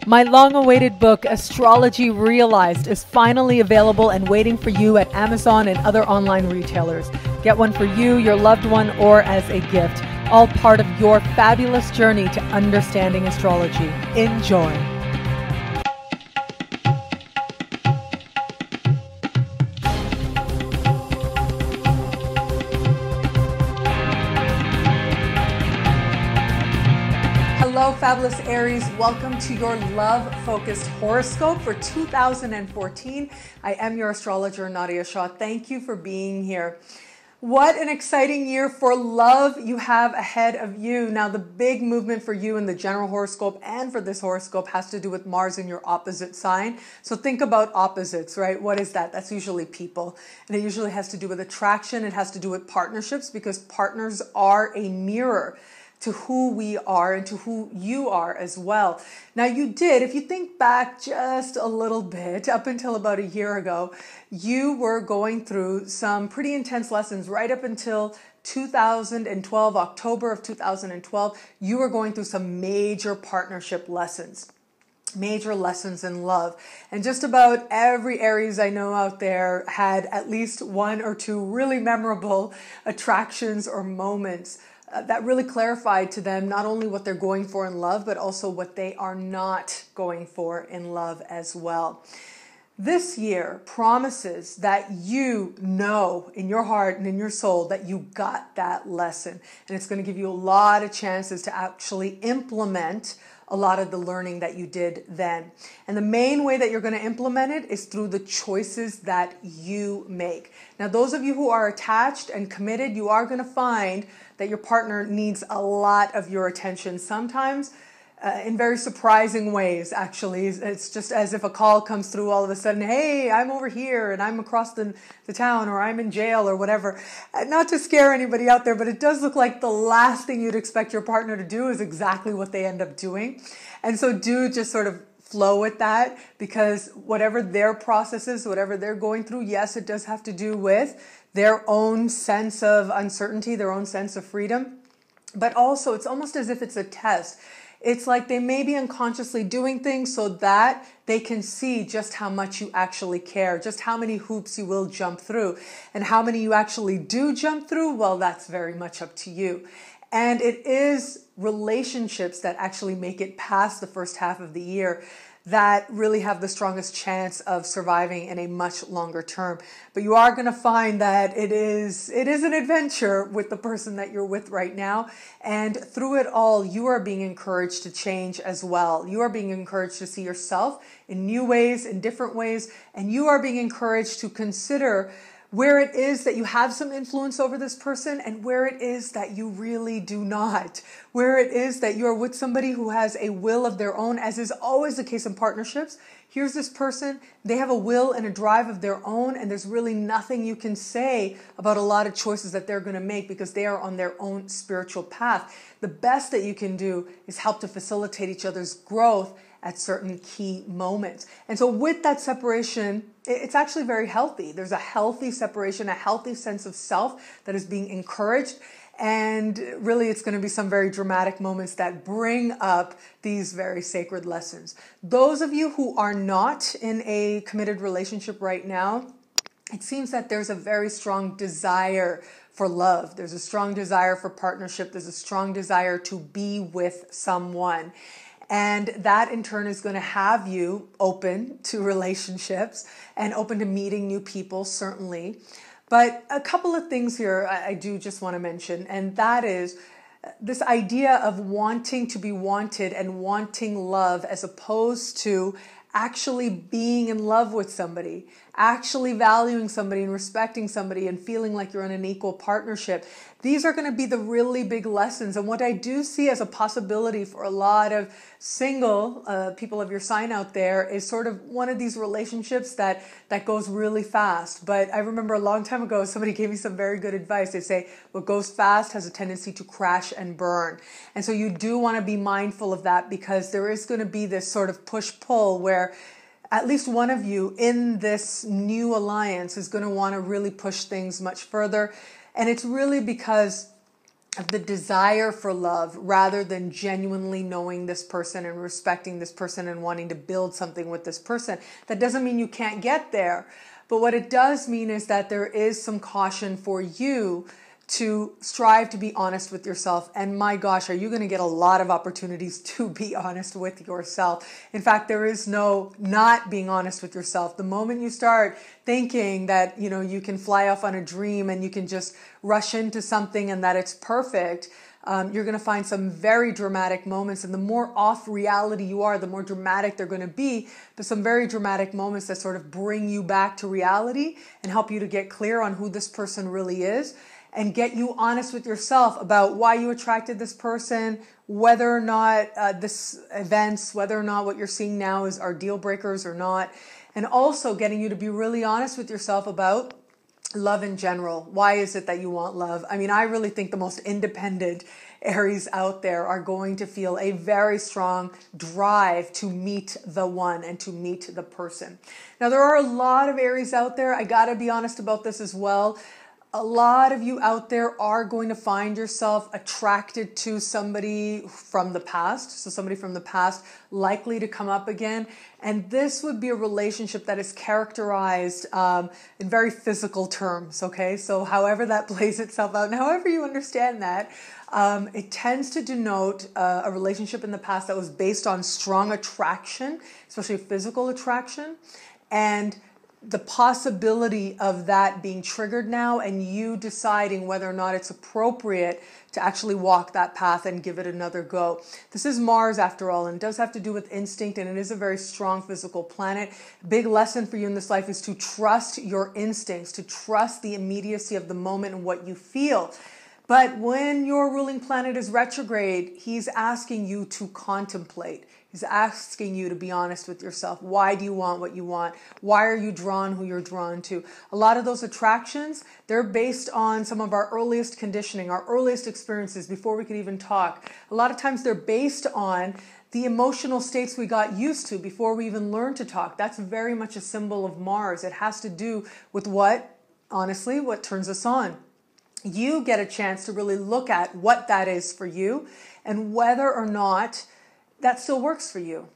My long-awaited book, Astrology Realized, is finally available and waiting for you at Amazon and other online retailers. Get one for you, your loved one, or as a gift. All part of your fabulous journey to understanding astrology. Enjoy. Hello, fabulous Aries. Welcome to your love-focused horoscope for 2014. I am your astrologer, Nadiya Shah. Thank you for being here. What an exciting year for love you have ahead of you. Now, the big movement for you in the general horoscope and for this horoscope has to do with Mars in your opposite sign. So think about opposites, right? What is that? That's usually people. And it usually has to do with attraction. It has to do with partnerships because partners are a mirror to who we are and to who you are as well. Now you did, if you think back just a little bit, up until about a year ago, you were going through some pretty intense lessons right up until 2012, October of 2012, you were going through some major partnership lessons. Major lessons in love. And just about every Aries I know out there had at least one or two really memorable attractions or moments that really clarified to them not only what they're going for in love, but also what they are not going for in love as well. This year promises that you know in your heart and in your soul that you got that lesson. And it's going to give you a lot of chances to actually implement a lot of the learning that you did then. And the main way that you're going to implement it is through the choices that you make. Now, those of you who are attached and committed, you are going to find that your partner needs a lot of your attention. Sometimes in very surprising ways, actually. It's just as if a call comes through all of a sudden, hey, I'm over here and I'm across the town or I'm in jail or whatever. Not to scare anybody out there, but it does look like the last thing you'd expect your partner to do is exactly what they end up doing. And so do just sort of flow with that because whatever their process is, whatever they're going through, yes, it does have to do with their own sense of uncertainty, their own sense of freedom. But also it's almost as if it's a test. It's like they may be unconsciously doing things so that they can see just how much you actually care, just how many hoops you will jump through. And how many you actually do jump through, well, that's very much up to you. And it is relationships that actually make it past the first half of the year that really have the strongest chance of surviving in a much longer term. But you are going to find that it is an adventure with the person that you're with right now. And through it all, you are being encouraged to change as well. You are being encouraged to see yourself in new ways, in different ways. And you are being encouraged to consider where it is that you have some influence over this person and where it is that you really do not. Where it is that you're with somebody who has a will of their own, as is always the case in partnerships. Here's this person, they have a will and a drive of their own, and there's really nothing you can say about a lot of choices that they're going to make because they are on their own spiritual path. The best that you can do is help to facilitate each other's growth at certain key moments. And so with that separation, it's actually very healthy. There's a healthy separation, a healthy sense of self that is being encouraged. And really, it's going to be some very dramatic moments that bring up these very sacred lessons. Those of you who are not in a committed relationship right now, it seems that there's a very strong desire for love. There's a strong desire for partnership. There's a strong desire to be with someone. And that in turn is going to have you open to relationships and open to meeting new people, certainly. But a couple of things here I do just want to mention, and that is this idea of wanting to be wanted and wanting love as opposed to actually being in love with somebody, actually valuing somebody and respecting somebody and feeling like you're in an equal partnership. These are going to be the really big lessons. And what I do see as a possibility for a lot of single people of your sign out there is sort of one of these relationships that goes really fast. But I remember a long time ago, somebody gave me some very good advice. They say, what goes fast has a tendency to crash and burn. And so you do want to be mindful of that because there is going to be this sort of push-pull where at least one of you in this new alliance is going to want to really push things much further. And it's really because the desire for love rather than genuinely knowing this person and respecting this person and wanting to build something with this person. That doesn't mean you can't get there. But what it does mean is that there is some caution for you to strive to be honest with yourself. And my gosh, are you going to get a lot of opportunities to be honest with yourself? In fact, there is no not being honest with yourself. The moment you start thinking that, you can fly off on a dream and you can just rush into something and that it's perfect, you're going to find some very dramatic moments. And the more off reality you are, the more dramatic they're going to be. But some very dramatic moments that sort of bring you back to reality and help you to get clear on who this person really is, and get you honest with yourself about why you attracted this person, whether or not whether or not what you're seeing now are deal breakers or not. And also getting you to be really honest with yourself about love in general. Why is it that you want love? I mean, I really think the most independent Aries out there are going to feel a very strong drive to meet the one and to meet the person. Now, there are a lot of Aries out there. I got to be honest about this as well. A lot of you out there are going to find yourself attracted to somebody from the past. So somebody from the past likely to come up again. And this would be a relationship that is characterized in very physical terms. Okay, so however that plays itself out and however you understand that, it tends to denote a relationship in the past that was based on strong attraction, especially physical attraction, and the possibility of that being triggered now and you deciding whether or not it's appropriate to actually walk that path and give it another go. This is Mars after all, and it does have to do with instinct, and it is a very strong physical planet. Big lesson for you in this life is to trust your instincts, to trust the immediacy of the moment and what you feel. But when your ruling planet is retrograde, he's asking you to contemplate. He's asking you to be honest with yourself. Why do you want what you want? Why are you drawn who you're drawn to? A lot of those attractions, they're based on some of our earliest conditioning, our earliest experiences before we could even talk. A lot of times they're based on the emotional states we got used to before we even learned to talk. That's very much a symbol of Mars. It has to do with what turns us on. You get a chance to really look at what that is for you and whether or not that still works for you.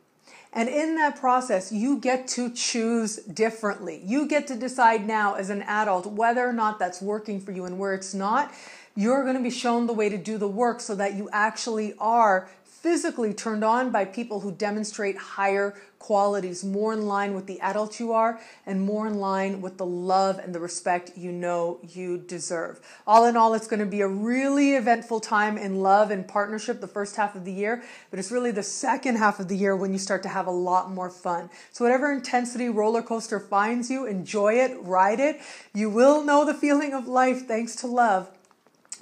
And in that process, you get to choose differently. You get to decide now as an adult whether or not that's working for you, and where it's not, you're going to be shown the way to do the work so that you actually are physically turned on by people who demonstrate higher qualities, more in line with the adult you are and more in line with the love and the respect you know you deserve. All in all, it's going to be a really eventful time in love and partnership the first half of the year, but it's really the second half of the year when you start to have a lot more fun. So whatever intensity roller coaster finds you, enjoy it, ride it. You will know the feeling of life thanks to love.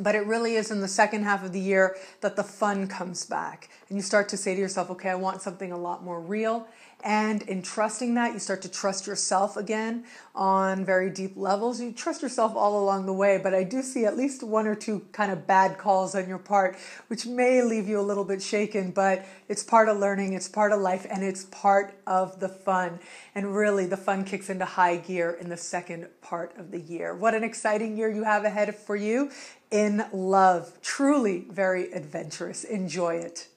But it really is in the second half of the year that the fun comes back. And you start to say to yourself, okay, I want something a lot more real. And in trusting that, you start to trust yourself again on very deep levels. You trust yourself all along the way, but I do see at least one or two kind of bad calls on your part, which may leave you a little bit shaken, but it's part of learning, it's part of life, and it's part of the fun. And really, the fun kicks into high gear in the second part of the year. What an exciting year you have ahead for you in love. Truly very adventurous. Enjoy it.